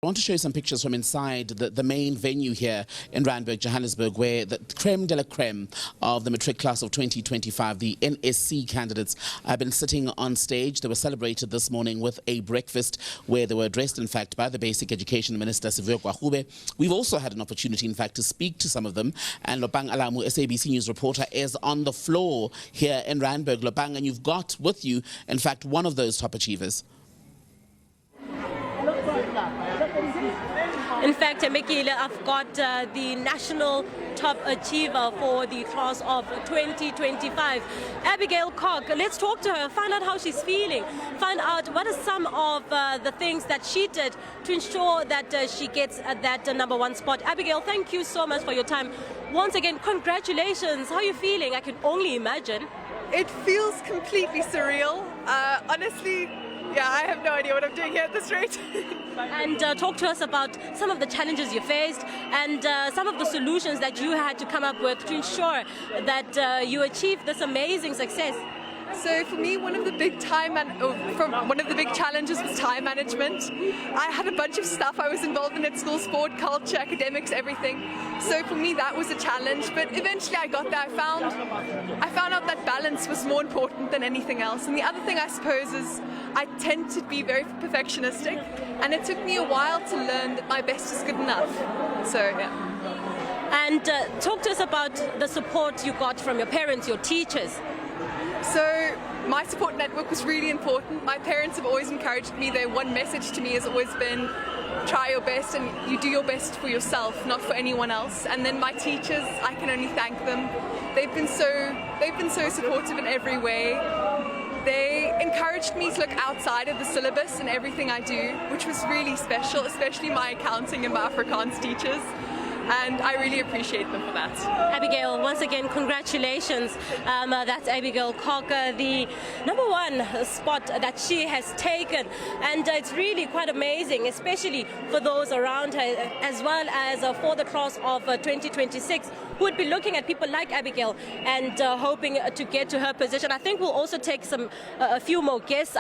I want to show you some pictures from inside the main venue here in Randburg, Johannesburg, where the creme de la creme of the Matric class of 2025, the NSC candidates, have been sitting on stage. They were celebrated this morning with a breakfast where they were addressed, in fact, by the Basic Education Minister, Siviwe Gwarube. We've also had an opportunity, in fact, to speak to some of them. And Lopang Alamu, SABC News reporter, is on the floor here in Randburg. Lopang, and you've got with you, in fact, one of those top achievers. In fact, Mekile, I've got the national top achiever for the class of 2025, Abigail Cock. Let's talk to her, find out how she's feeling, find out what are some of the things that she did to ensure that she gets that #1 spot. Abigail, thank you so much for your time. Once again, congratulations. How are you feeling? I can only imagine. It feels completely surreal. Honestly, yeah, I have no idea what I'm doing here at this rate. And talk to us about some of the challenges you faced and some of the solutions that you had to come up with to ensure that you achieved this amazing success. So for me, one of the big challenges was time management. I had a bunch of stuff I was involved in at school: sport, culture, academics, everything. So for me, that was a challenge. But eventually, I got there. I found out that balance was more important than anything else. And the other thing, I suppose, is I tend to be very perfectionistic, and it took me a while to learn that my best is good enough. So yeah. And talk to us about the support you got from your parents, your teachers. So my support network was really important. My parents have always encouraged me. Their one message to me has always been, try your best and you do your best for yourself, not for anyone else. And then my teachers, I can only thank them. They've been so supportive in every way. They encouraged me to look outside of the syllabus in everything I do, which was really special, especially my accounting and my Afrikaans teachers. And I really appreciate them for that. Abigail, once again, congratulations. That's Abigail Cock, the #1 spot that she has taken. And it's really quite amazing, especially for those around her, as well as for the class of 2026, who would be looking at people like Abigail and hoping to get to her position. I think we'll also take a few more guests.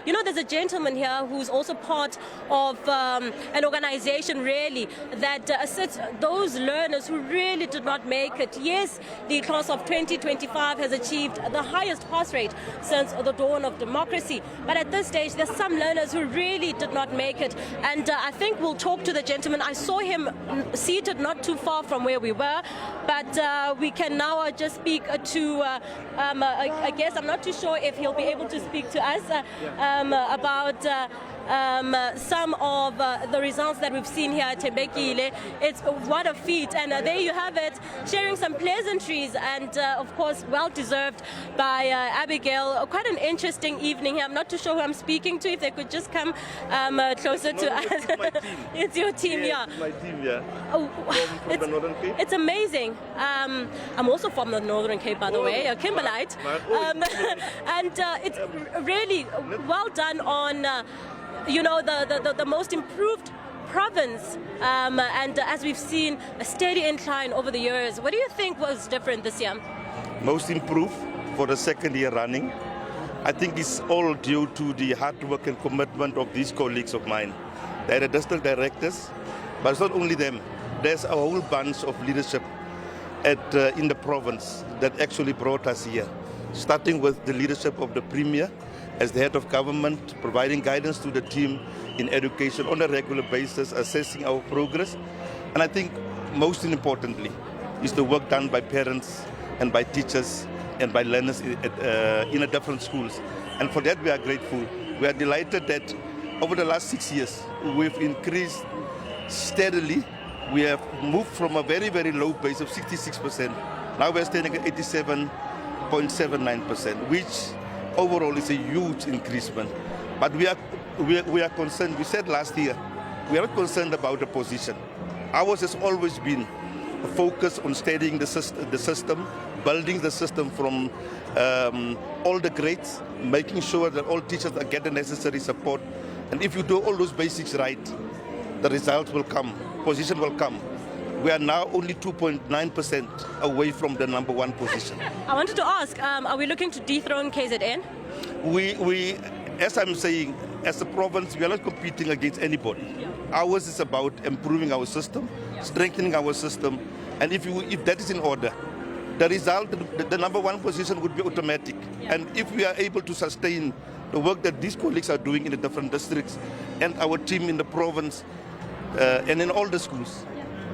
You know, there's a gentleman here who's also part of an organization, really, that assists those learners who really did not make it. Yes, the class of 2025 has achieved the highest pass rate since the dawn of democracy. But at this stage, there's some learners who really did not make it. And I think we'll talk to the gentleman. I saw him seated not too far from where we were, but we can now just speak to, I guess, I'm not too sure if he'll be able to speak to us about some of the results that we've seen here at Tembekile. It's what a feat, and there you have it, sharing some pleasantries, and of course well deserved by Abigail. Quite an interesting evening here. I'm not too sure who I'm speaking to. If they could just come closer to us. It's your team, yeah. My team, yeah. Oh, from the Northern Cape. It's amazing. I'm also from the Northern Cape, by the way, a Kimberlite, and it's really well done on you know, the most improved province, and as we've seen, a steady incline over the years. What do you think was different this year? Most improved for the second year running. I think it's all due to the hard work and commitment of these colleagues of mine. They're the district directors, but it's not only them. There's a whole bunch of leadership in the province that actually brought us here, starting with the leadership of the Premier as the head of government, providing guidance to the team in education on a regular basis, assessing our progress. And I think most importantly is the work done by parents and by teachers and by learners in the different schools. And for that we are grateful. We are delighted that over the last 6 years we've increased steadily. We have moved from a very, very low base of 66%. Now we're standing at 87.79%, which overall is a huge increasement. But we are concerned. We said last year, we are not concerned about the position. Ours has always been a focus on steadying the system, building the system from all the grades, making sure that all teachers get the necessary support. And if you do all those basics right, the results will come, position will come. We are now only 2.9% away from the #1 position. I wanted to ask, are we looking to dethrone KZN? As I'm saying, as a province, we are not competing against anybody. Ours is about improving our system, strengthening our system, and if that is in order, the result, the number one position would be automatic. And if we are able to sustain the work that these colleagues are doing in the different districts and our team in the province and in all the schools,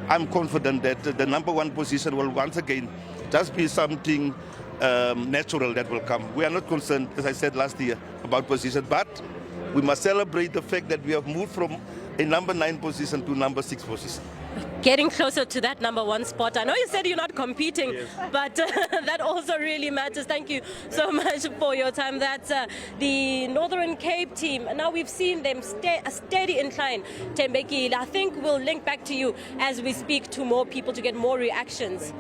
I'm confident that the number one position will once again just be something natural that will come. We are not concerned, as I said last year, about position, but we must celebrate the fact that we have moved from a number 9 position to number 6 position. Getting closer to that number 1 spot. I know you said you're not competing, yes, but that also really matters. Thank you so much for your time. That's the Northern Cape team. Now we've seen them a steady incline. Tembeki, I think we'll link back to you as we speak to more people to get more reactions.